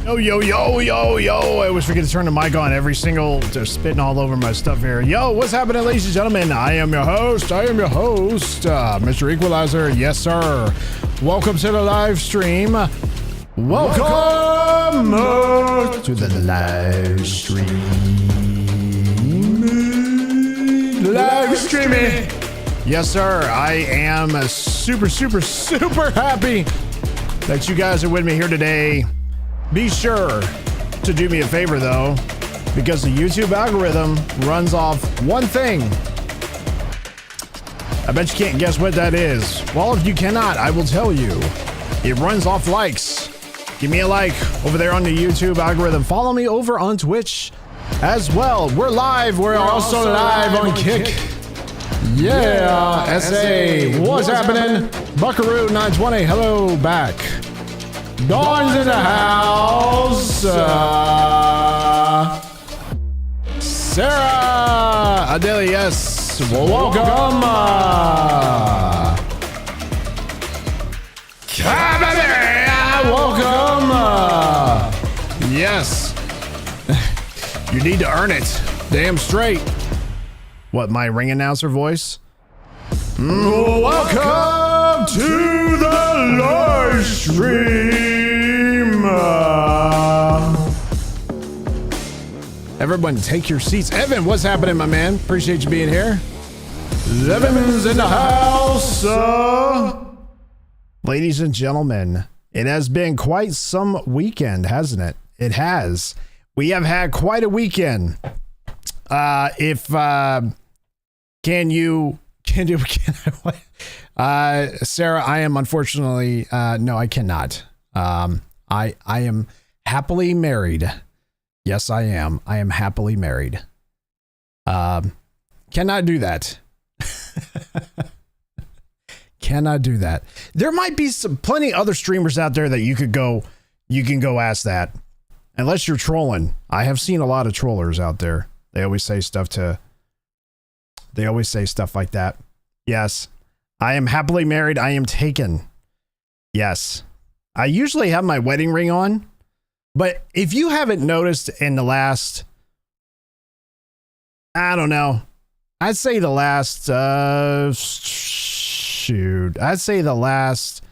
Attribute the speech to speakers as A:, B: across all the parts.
A: Yo. I always forget to turn the mic on every single, they're spitting all over my stuff here. Yo, what's happening, ladies and gentlemen? I am your host, MrEqualizzer. Yes, sir. Welcome to the live stream. Welcome to the live stream. Live streaming. Yes, sir. I am super happy that you guys are with me here today. Be sure to do me a favor, though, because the YouTube algorithm runs off one thing. I bet you can't guess what that is. Well, if you cannot, I will tell you. It runs off likes. Give me a like over there on the YouTube algorithm. Follow me over on Twitch as well. We're live. We're also live on Kick. Yeah, SA. What's happening? Buckaroo 920. Hello, back. Dawn's in the house. Sarah Adelia, yes. Well, welcome. Welcome. Yes. You need to earn it. Damn straight. What, my ring announcer voice? Welcome to the live stream. Everyone take your seats. Evan, what's happening, my man? Appreciate you being here. Evan's in the house. Ladies and gentlemen, it has been quite some weekend, hasn't it? It has. We have had quite a weekend. Sarah, I am unfortunately, no, I cannot. I am happily married. Yes, I am. I am happily married. Cannot do that. Cannot do that. There might be plenty other streamers out there that you can go ask that. Unless you're trolling. I have seen a lot of trollers out there. They always say stuff like that. Yes. I am happily married. I am taken. Yes. I usually have my wedding ring on, but if you haven't noticed in the last, I don't know, I'd say the last, I'd say the last,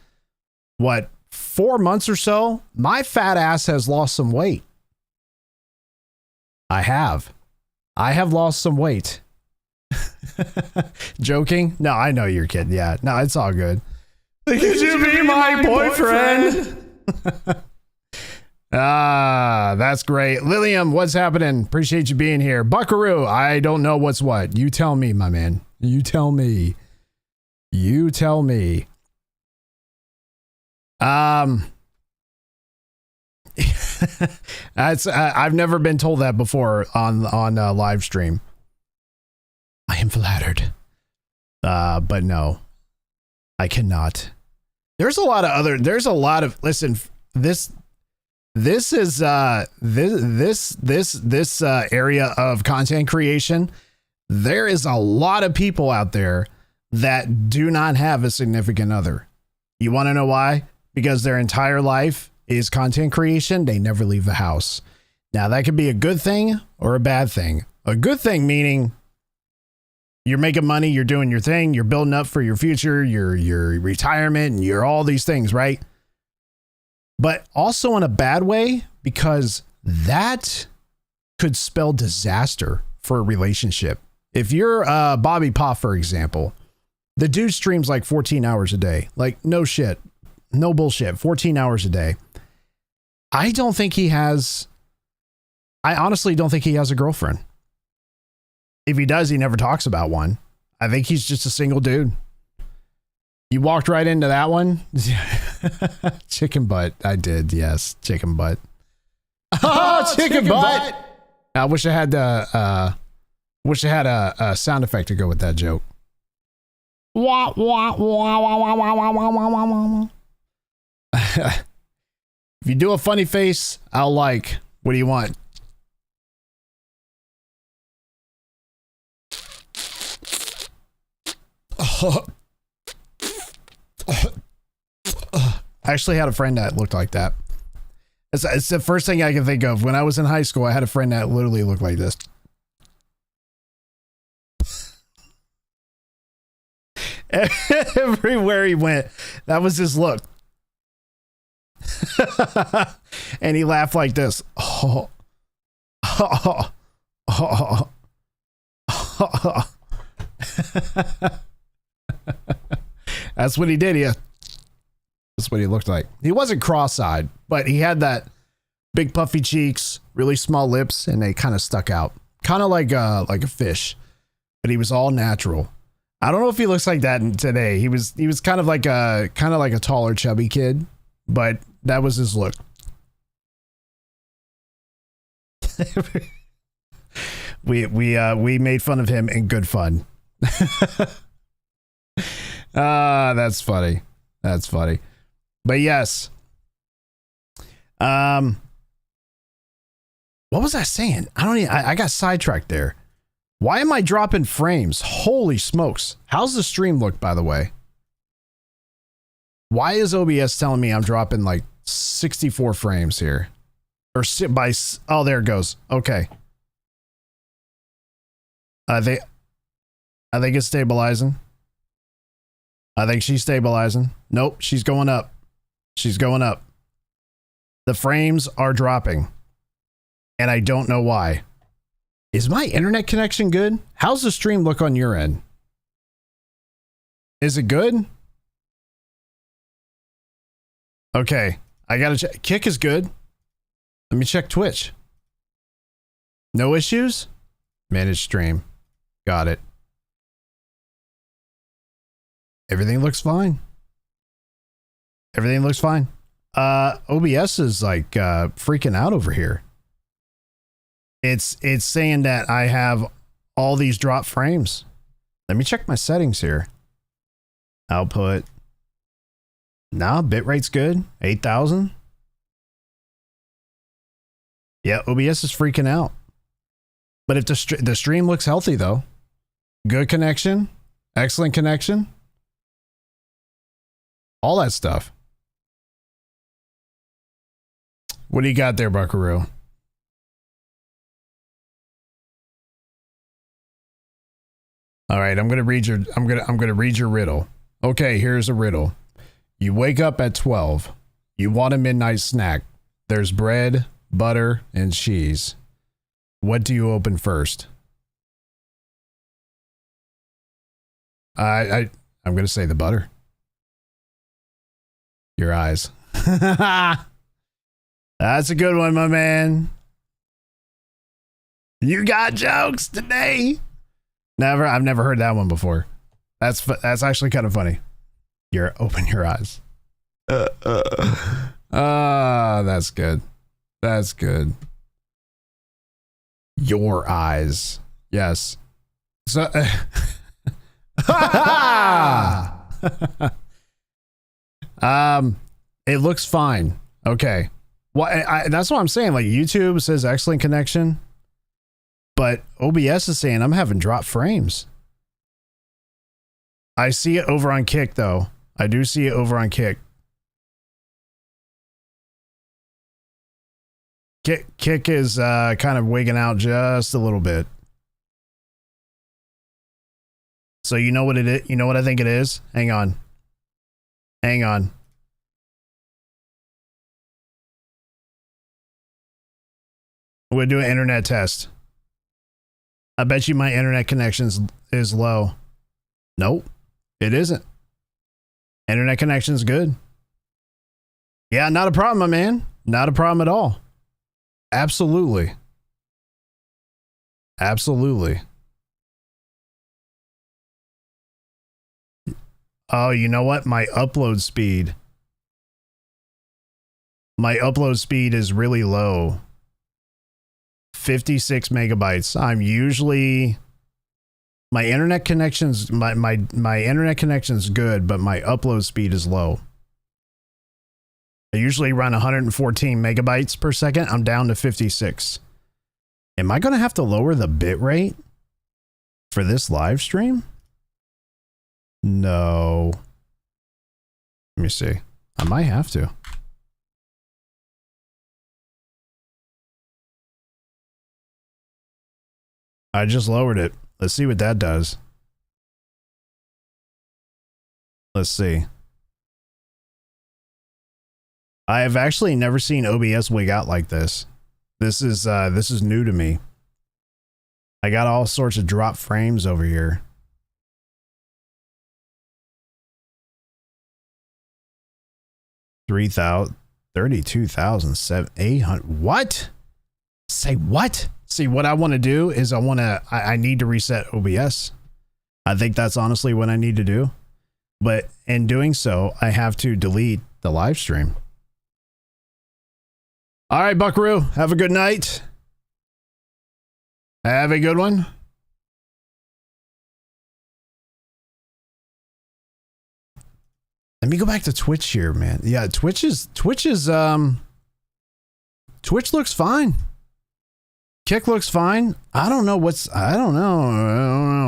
A: 4 months or so, my fat ass has lost some weight. I have lost some weight. Joking? No, I know you're kidding. Yeah, no, it's all good. Could you be my boyfriend? That's great. Lilium, what's happening? Appreciate you being here. Buckaroo, I don't know what's what. You tell me, my man. You tell me. You tell me. I've never been told that before on live stream. I am flattered. But no, I cannot. There's a lot of, listen, this area of content creation. There is a lot of people out there that do not have a significant other. You want to know why? Because their entire life is content creation. They never leave the house. Now that could be a good thing or a bad thing. A good thing meaning you're making money, you're doing your thing, you're building up for your future, your retirement, and you're all these things, right? But also in a bad way, because that could spell disaster for a relationship. If you're Bobby Pop, for example, the dude streams like 14 hours a day. Like, no shit. No bullshit. 14 hours a day. I honestly don't think he has a girlfriend. If he does, he never talks about one. I think he's just a single dude. You walked right into that one. Chicken butt. I did. Yes. Chicken butt. Oh, chicken butt. I wish I had a sound effect to go with that joke. Wah, wah, wah, wah, wah, wah, wah, wah, wah, wah. If you do a funny face, I'll like. What do you want? I actually had a friend that looked like that. It's the first thing I can think of. When I was in high school, I had a friend that literally looked like this. Everywhere he went, that was his look. And he laughed like this. Oh. Oh. Oh. Oh. That's what he did. That's what he looked like. He wasn't cross-eyed, but he had that big puffy cheeks, really small lips, and they kind of stuck out. Kind of like a fish. But he was all natural. I don't know if he looks like that today. He was kind of like a taller, chubby kid, but that was his look. we made fun of him in good fun. That's funny. That's funny. But yes. What was I saying? I got sidetracked there. Why am I dropping frames? Holy smokes. How's the stream look, by the way? Why is OBS telling me I'm dropping like 64 frames here? Or oh, there it goes. Okay. I think it's stabilizing. I think she's stabilizing. Nope, she's going up. She's going up. The frames are dropping. And I don't know why. Is my internet connection good? How's the stream look on your end? Is it good? Okay, I gotta check. Kick is good. Let me check Twitch. No issues? Manage stream. Got it. Everything looks fine. Everything looks fine. OBS is like freaking out over here. It's saying that I have all these drop frames. Let me check my settings here. Output. Nah, bitrate's good. 8,000. Yeah, OBS is freaking out. But if the stream looks healthy though. Good connection. Excellent connection. All that stuff. What do you got there, Buckaroo? All right, I'm gonna read your riddle. Okay, here's a riddle. You wake up at 12. You want a midnight snack. There's bread, butter, and cheese. What do you open first? I'm gonna say the butter. Your eyes. That's a good one, my man. You got jokes today. I've never heard that one before. That's actually kind of funny. Open your eyes. That's good. That's good. Your eyes. Yes. So it looks fine. Okay. Well, that's what I'm saying. Like YouTube says excellent connection, but OBS is saying I'm having drop frames. I see it over on Kick though. I do see it over on Kick. Kick is kind of wigging out just a little bit. So you know what it is? You know what I think it is? Hang on. Hang on. We'll do an internet test. I bet you my internet connection is low. Nope, it isn't. Internet connection's good. Yeah, not a problem, my man. Not a problem at all. Absolutely. Absolutely. Oh, you know what? My upload speed is really low. 56 megabytes. I'm usually my internet connection's my internet connection's good, but my upload speed is low. I usually run 114 megabytes per second. I'm down to 56. Am I going to have to lower the bit rate for this live stream? No. Let me see. I might have to. I just lowered it. Let's see what that does. Let's see. I have actually never seen OBS wig out like this. This is new to me. I got all sorts of drop frames over here. 32,800. What? Say what? See, what I want to do is I need to reset OBS. I think that's honestly what I need to do. But in doing so, I have to delete the live stream. All right, Buckaroo, have a good night. Have a good one. Let me go back to Twitch here, man. Yeah, Twitch looks fine. Kick looks fine. I don't know,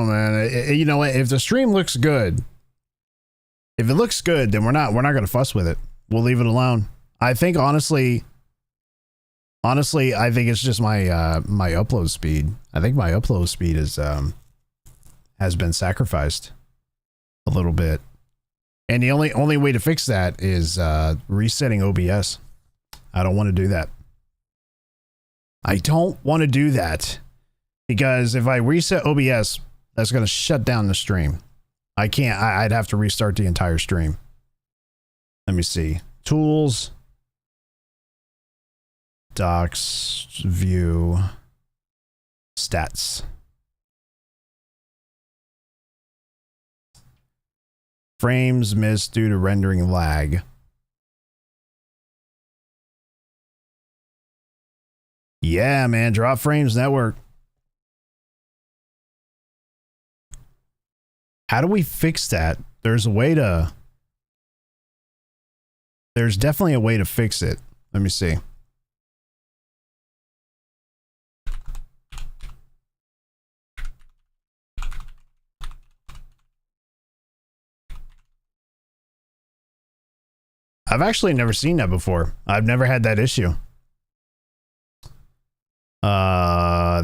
A: man. You know what? If the stream looks good, if it looks good, then we're not going to fuss with it. We'll leave it alone. I think honestly, I think it's just my my upload speed. I think my upload speed is has been sacrificed a little bit. And the only way to fix that is resetting OBS. I don't want to do that. I don't want to do that because if I reset OBS, that's going to shut down the stream. I can't. I'd have to restart the entire stream. Let me see. Tools. Docs. View. Stats. Frames missed due to rendering lag. Yeah, man. Drop Frames Network. How do we fix that? There's definitely a way to fix it. Let me see. I've actually never seen that before. I've never had that issue.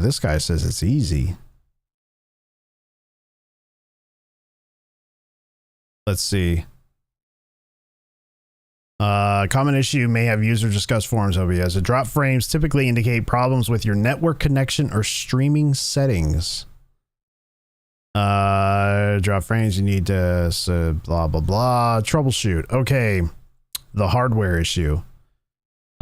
A: This guy says it's easy. Let's see. Common issue may have user discussed forums OBS. The drop frames typically indicate problems with your network connection or streaming settings. Drop frames, you need to blah blah blah. Troubleshoot. Okay. The hardware issue.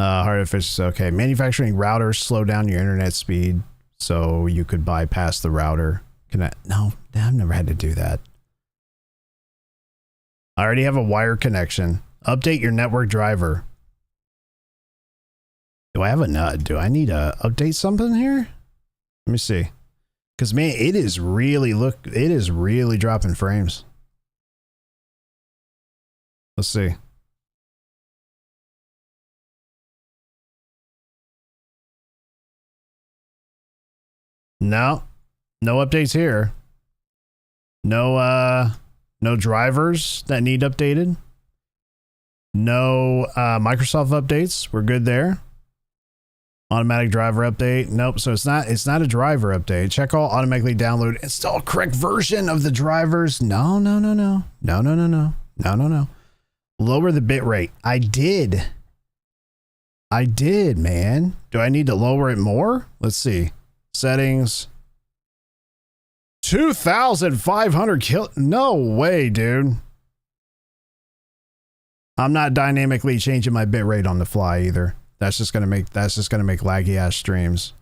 A: Hardware fixes. Okay. Manufacturing routers slow down your internet speed so you could bypass the router. No, I've never had to do that. I already have a wire connection. Update your network driver. Do I have a nut? Do I need to update something here? Let me see. Because man, it is really dropping frames. Let's see. No updates here. No drivers that need updated. No Microsoft updates. We're good there. Automatic driver update. Nope. So it's not a driver update. Check all automatically download. Install correct version of the drivers. No. Lower the bit rate. I did, man. Do I need to lower it more? Let's see. Settings. 2,500 kill. No way, dude. I'm not dynamically changing my bitrate on the fly either. That's just gonna make laggy ass streams.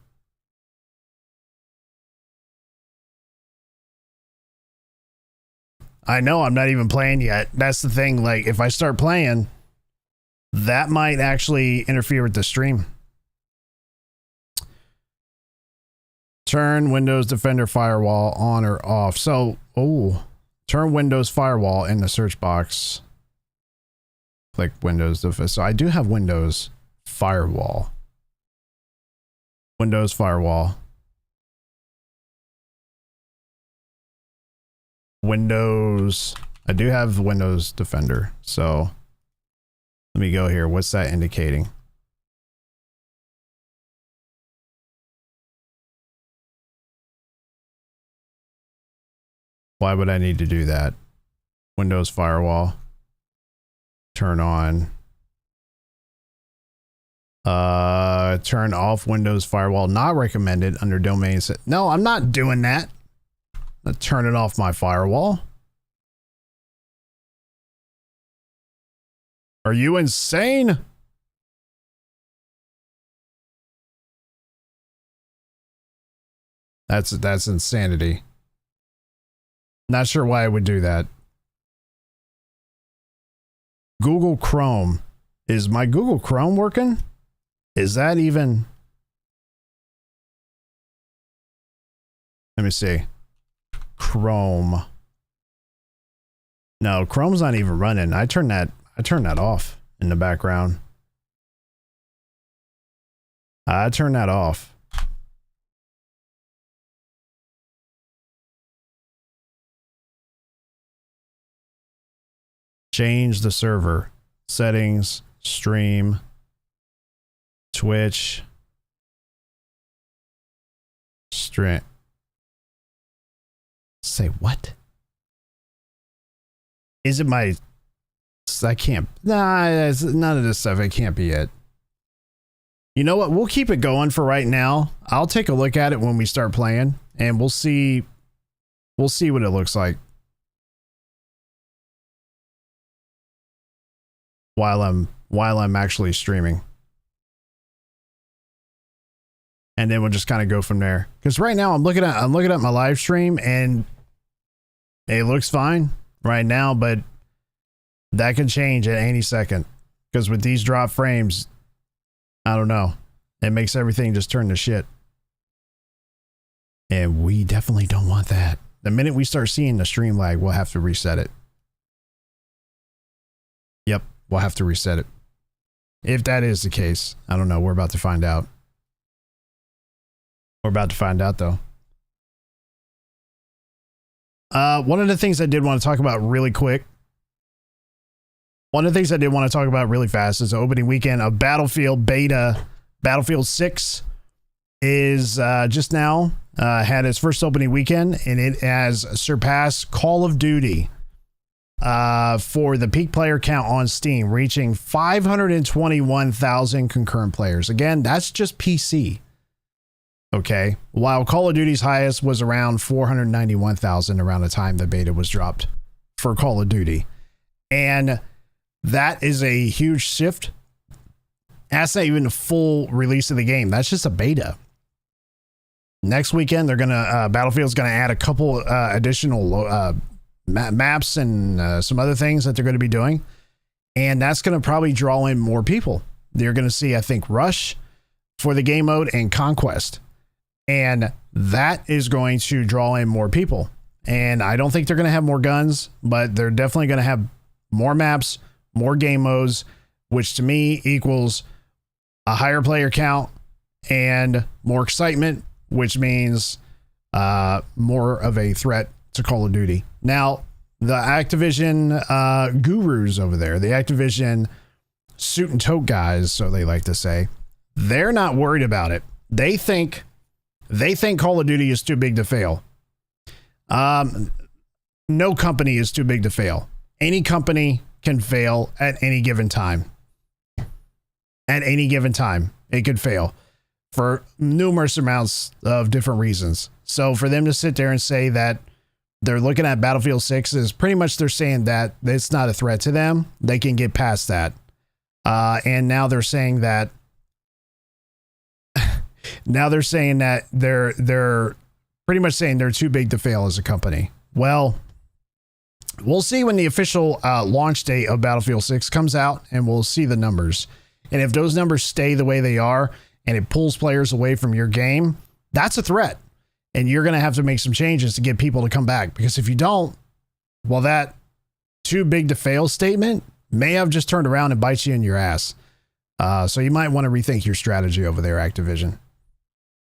A: I know I'm not even playing yet. That's the thing. Like if I start playing, that might actually interfere with the stream. Turn Windows Defender Firewall on or off. So, turn Windows Firewall in the search box. Click Windows Defender. So I do have Windows Firewall. Windows Firewall. Windows. I do have Windows Defender. So let me go here. What's that indicating? Why would I need to do that? Windows firewall. Turn on. Turn off Windows firewall. Not recommended under domain set. No, I'm not doing that. I'm turning off my firewall. Are you insane? That's insanity. Not sure why I would do that. Google Chrome. Is my Google Chrome working? Is that even? Let me see. Chrome. No, Chrome's not even running. I turned that off in the background. I turned that off. Change the server. Settings, stream, Twitch, stream. Say what? Is it my... I can't... Nah, none of this stuff. It can't be it. You know what? We'll keep it going for right now. I'll take a look at it when we start playing, and we'll see what it looks like. While I'm actually streaming. And then we'll just kind of go from there. Because right now I'm looking at my live stream and it looks fine right now, but that can change at any second. Because with these drop frames, I don't know. It makes everything just turn to shit. And we definitely don't want that. The minute we start seeing the stream lag, we'll have to reset it. Yep. We'll have to reset it. If that is the case, I don't know. We're about to find out. We're about to find out, though. One of the things I did want to talk about really quick. One of the things I did want to talk about really fast is the opening weekend of Battlefield Beta. Battlefield 6 is just now had its first opening weekend, and it has surpassed Call of Duty. For the peak player count on Steam, reaching 521,000 concurrent players. Again, that's just PC. Okay. While Call of Duty's highest was around 491,000 around the time the beta was dropped for Call of Duty. And that is a huge shift. That's not even a full release of the game. That's just a beta. Next weekend, they're Battlefield's gonna add a couple additional maps and some other things that they're going to be doing, and that's going to probably draw in more people. They're going to see, I think, Rush for the game mode and Conquest, and that is going to draw in more people. And I don't think they're going to have more guns, but they're definitely going to have more maps, more game modes, which to me equals a higher player count and more excitement, which means more of a threat to Call of Duty. Now, the Activision gurus over there, the Activision suit and tote guys, so they like to say, they're not worried about it. They think Call of Duty is too big to fail. No company is too big to fail. Any company can fail at any given time. At any given time, it could fail for numerous amounts of different reasons. So for them to sit there and say that they're looking at Battlefield 6 is pretty much they're saying that it's not a threat to them. They can get past that. And now they're saying that they're pretty much saying they're too big to fail as a company. Well, we'll see when the official launch date of Battlefield 6 comes out, and we'll see the numbers. And if those numbers stay the way they are and it pulls players away from your game, that's a threat. And you're going to have to make some changes to get people to come back. Because if you don't, well, that too big to fail statement may have just turned around and bites you in your ass. So you might want to rethink your strategy over there, Activision.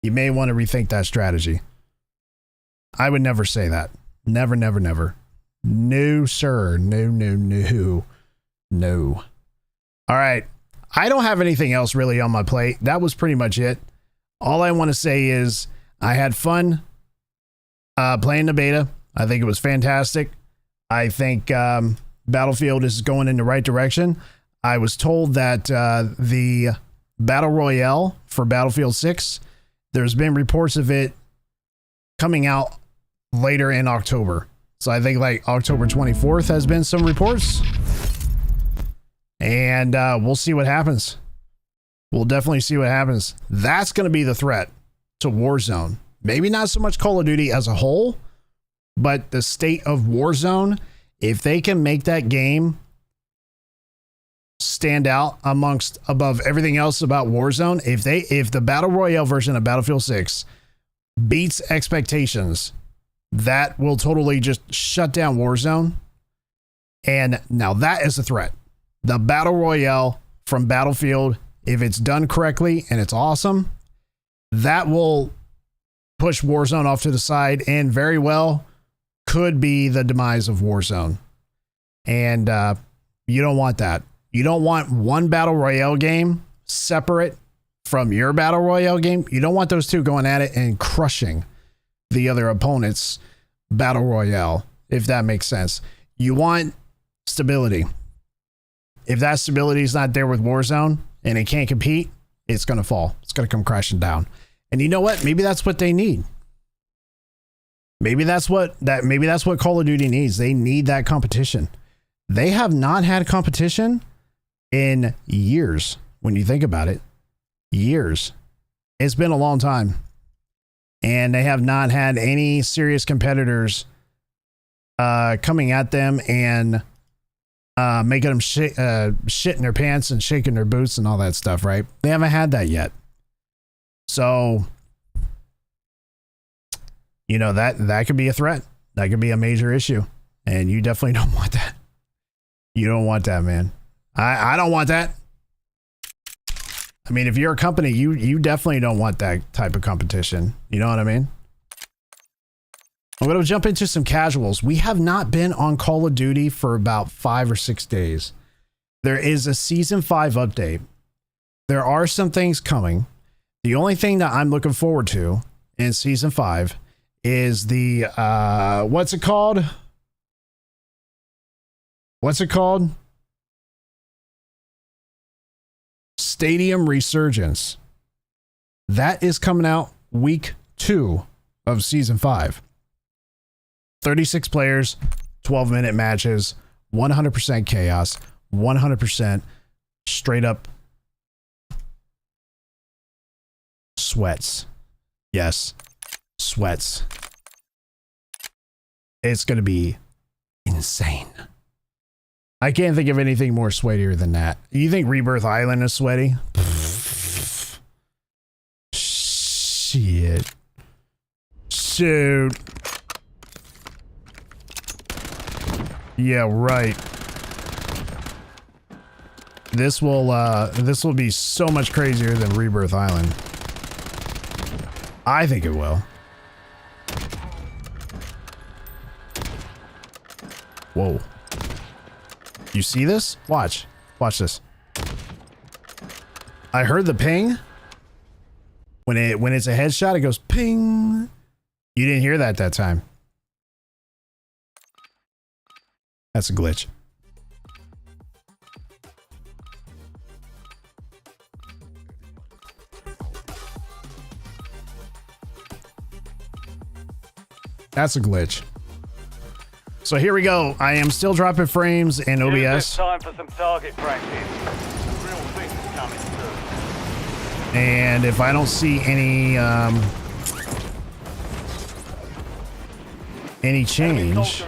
A: You may want to rethink that strategy. I would never say that. Never, never, never. No, sir. No, no, no. No. All right. I don't have anything else really on my plate. That was pretty much it. All I want to say is I had fun playing the beta. I think it was fantastic. I think Battlefield is going in the right direction. I was told that the Battle Royale for Battlefield 6, there's been reports of it coming out later in October. So I think like October 24th has been some reports. And we'll see what happens. We'll definitely see what happens. That's going to be the threat to Warzone. Maybe not so much Call of Duty as a whole, but the state of Warzone, if they can make that game stand out above everything else about Warzone, if the Battle Royale version of Battlefield 6 beats expectations, that will totally just shut down Warzone. And now that is a threat. The Battle Royale from Battlefield, if it's done correctly and it's awesome, that will push Warzone off to the side and very well could be the demise of Warzone. And you don't want that. You don't want one Battle Royale game separate from your Battle Royale game. You don't want those two going at it and crushing the other opponent's Battle Royale, if that makes sense. You want stability. If that stability is not there with Warzone and it can't compete, it's going to fall. It's going to come crashing down. And you know what? Maybe that's what they need. Maybe that's what Call of Duty needs. They need that competition. They have not had competition in years. When you think about it, years. It's been a long time. And they have not had any serious competitors coming at them and making them shit in their pants and shaking their boots and all that stuff, right? They haven't had that yet. So, you know, that could be a threat. That could be a major issue. And you definitely don't want that. You don't want that, man. I don't want that. I mean, if you're a company, you definitely don't want that type of competition. You know what I mean? I'm going to jump into some casuals. We have not been on Call of Duty for about 5 or 6 days. There is a Season 5 update. There are some things coming. The only thing that I'm looking forward to in Season 5 is the, what's it called? Stadium Resurgence. That is coming out week 2 of Season 5. 36 players, 12-minute matches, 100% chaos, 100% straight up sweats. Yes, sweats. It's going to be insane. I can't think of anything more sweatier than that. You think Rebirth Island is sweaty? Shit. Shoot. Yeah, right. This will be so much crazier than Rebirth Island. I think it will. Whoa. You see this? Watch. Watch this. I heard the ping. When it's a headshot, it goes ping. You didn't hear that time. That's a glitch. That's a glitch. So here we go. I am still dropping frames in OBS.
B: It's time for some target practice. Real things coming through.
A: And if I don't see any change,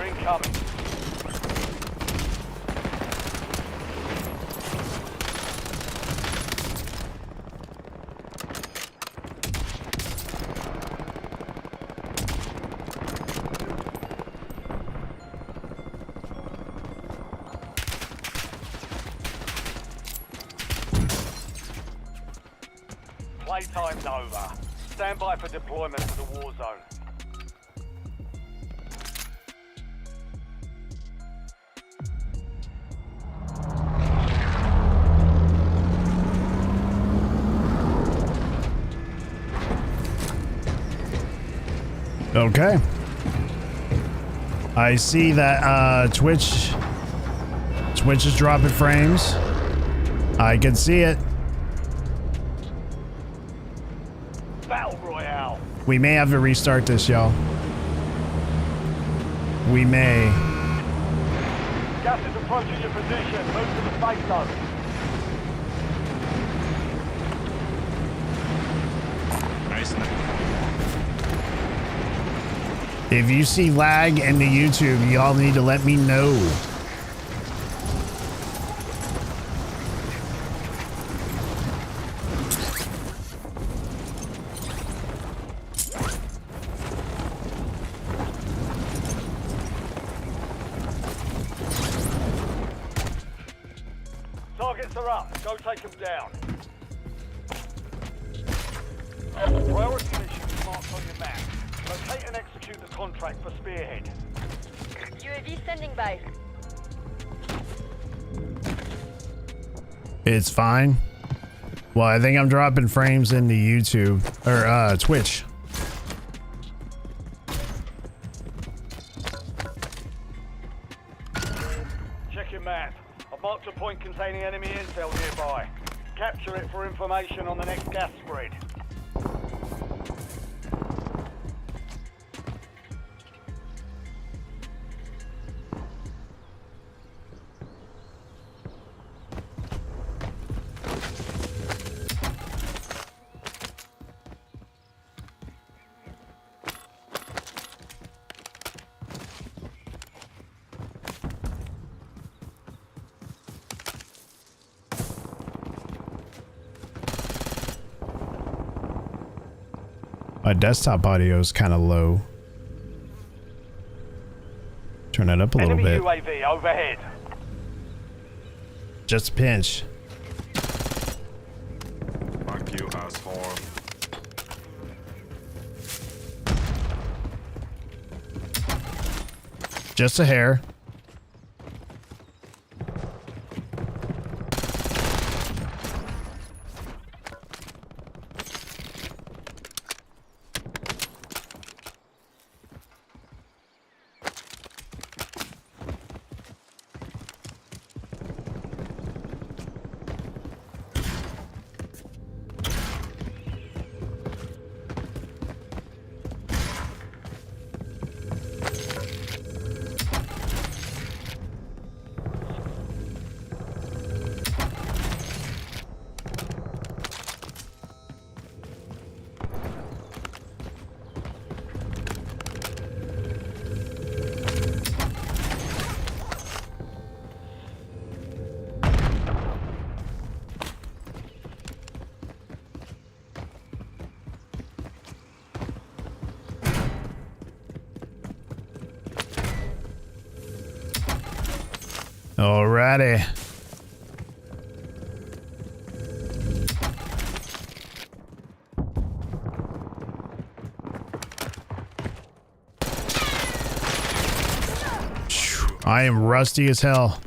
B: playtime's over. Stand by for deployment to the war zone.
A: okay. I see that Twitch is dropping frames. I can see it.
B: Battle Royale.
A: We may have to restart this, y'all. We may.
B: Gas is approaching your position. Move to the safe zone.
A: If you see lag in the YouTube, y'all need to let me know.
B: Targets are up. Go take them down. Priority missions marked on your map. Locate and execute the contract for Spearhead.
C: UAV standing by.
A: It's fine. Well, I think I'm dropping frames into YouTube or Twitch.
B: Check your map. I've marked a point containing enemy intel nearby. Capture it for information on the next gas spread.
A: My desktop audio is kind of low. Turn it up a little
B: Enemy
A: bit.
B: UAV overhead.
A: Just a pinch.
D: Fuck you, asshole.
A: Just a hair. Alrighty. I am rusty as hell.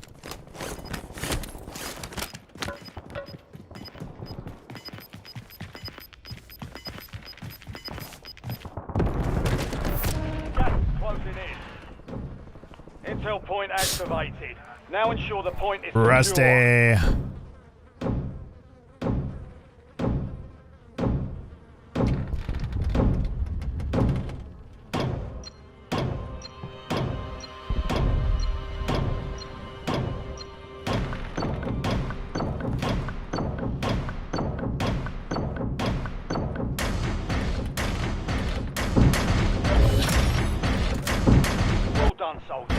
B: Gas is closing in. Intel point activated. Now ensure the point is secure.
A: Rusty.
B: Well done, soldier.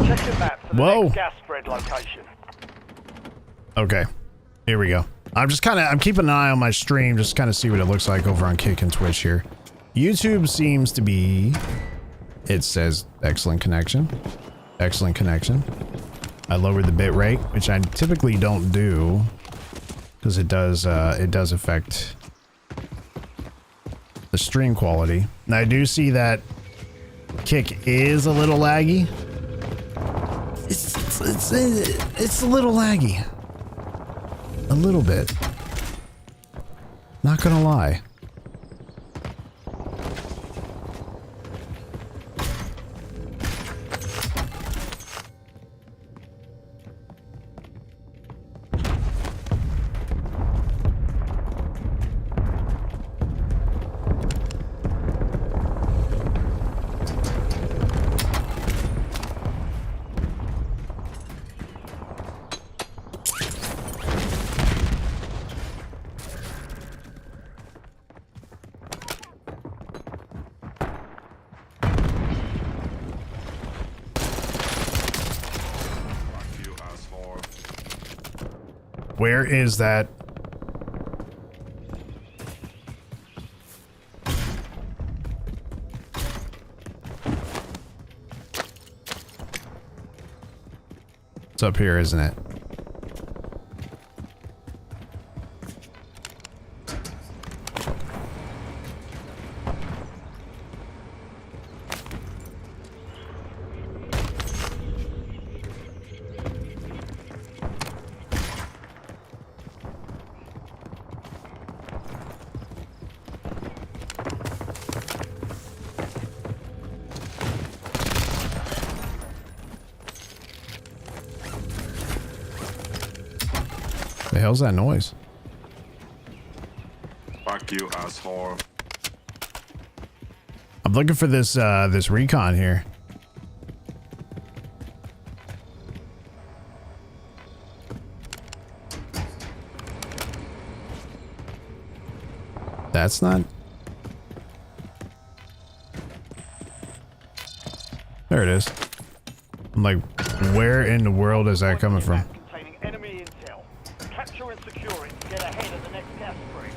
B: Check your map for the
A: Whoa.
B: next gas spread location.
A: Okay, here we go. I'm keeping an eye on my stream, just kind of see what it looks like over on Kick and Twitch here. YouTube seems to be, it says excellent connection. Excellent connection. I lowered the bit rate, which I typically don't do because it does affect the stream quality. And I do see that Kick is a little laggy. It's a little laggy. A little bit. Not gonna lie. Where is that? It's up here, isn't it? The hell's that noise?
D: Fuck you, asshole.
A: I'm looking for this this recon here. That's not. There it is. I'm like, where in the world is that coming from?
B: Containing enemy intel. Capture and secure it to get ahead of the next gas spread.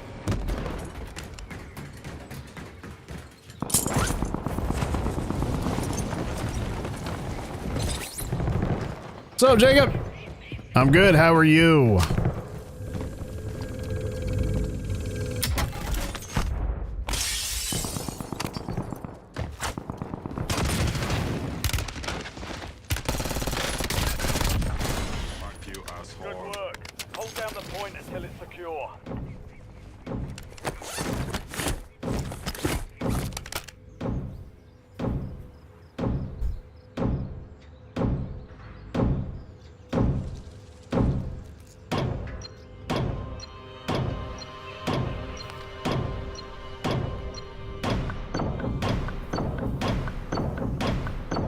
A: What's up, Jacob? I'm good. How are you?
D: Fuck you, asshole.
B: Good work. Hold down the point until it's secure.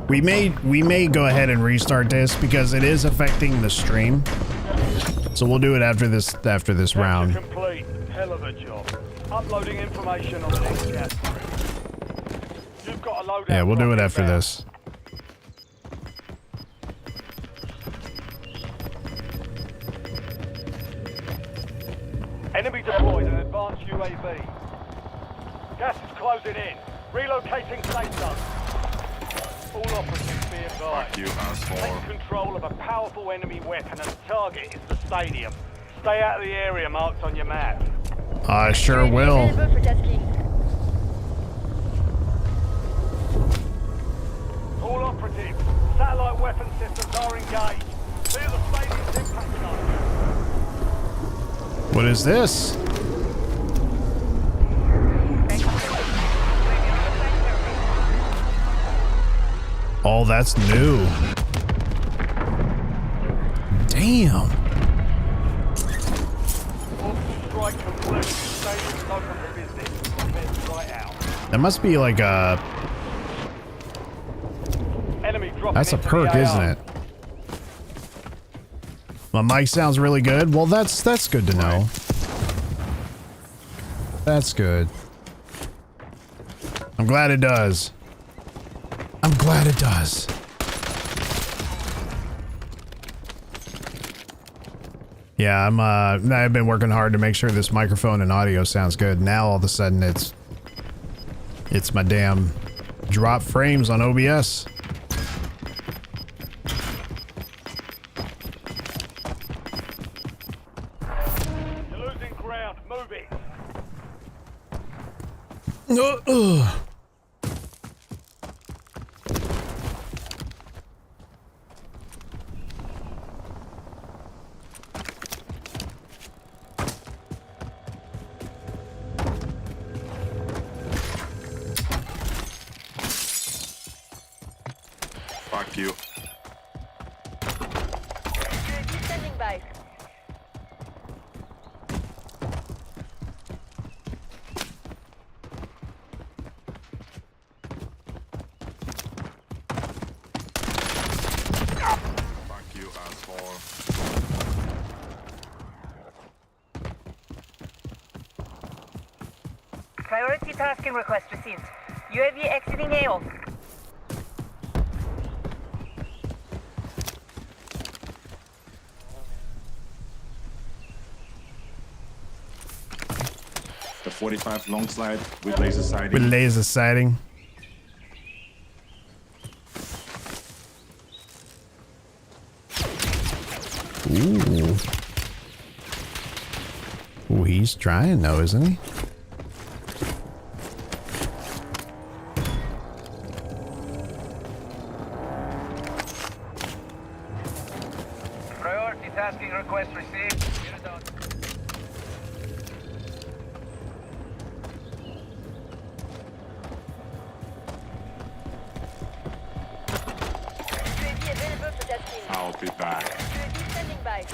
A: We may go ahead and restart this because it is affecting the stream. So we'll do it after this round.
B: Complete. Hell of a job. Uploading information on the next gas spread. You've got a loadout.
A: Yeah, we'll do it
B: rocket
A: after
B: bound.
A: this.
B: Enemy deployed an advanced UAV. Gas is closing in. Relocating safe zone. All operatives be advised.
D: Fuck you, asshole.
B: Take control of a powerful enemy weapon and the target is the stadium. Stay out of the area marked on your map.
A: I sure
C: UAV
A: will.
C: available for tasking.
B: All operatives, satellite weapon systems are engaged. Clear the stadium's impact zone.
A: What is this? Oh, that's new. Damn.
B: Strike complete. Stadium's open for business. Let's right out.
A: That must be like a.
B: Enemy dropping
A: That's a
B: into
A: perk,
B: the AR.
A: isn't it? My mic sounds really good. Well, that's good to know. That's good. I'm glad it does. I'm glad it does. Yeah, I've been working hard to make sure this microphone and audio sounds good. Now all of a sudden it's my damn drop frames on OBS.
B: You're losing ground. Move it.
D: Fuck you.
C: UAV standing by.
D: Fuck you, asshole.
E: Priority tasking request received. UAV exiting AO.
D: 45 long slide with laser sighting.
A: With laser sighting. Ooh. Ooh, he's trying though, isn't he?
B: Priority tasking request received. Unit on.
C: UAV available for tasking.
D: I'll be back.
C: UAV standing by.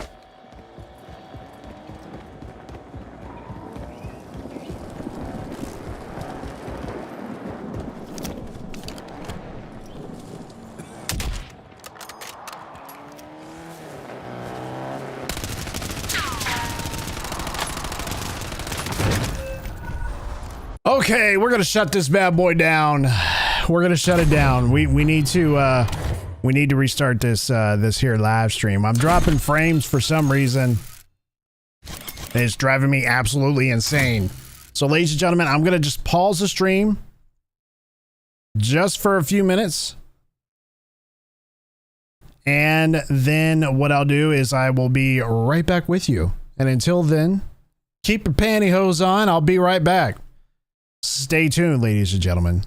A: Okay, we're gonna shut this bad boy down. We're gonna shut it down. We need to restart this this here live stream. I'm dropping frames for some reason. It's driving me absolutely insane. So, ladies and gentlemen, I'm gonna just pause the stream just for a few minutes. And then what I'll do is I will be right back with you. And until then, keep your pantyhose on. I'll be right back. Stay tuned, ladies and gentlemen.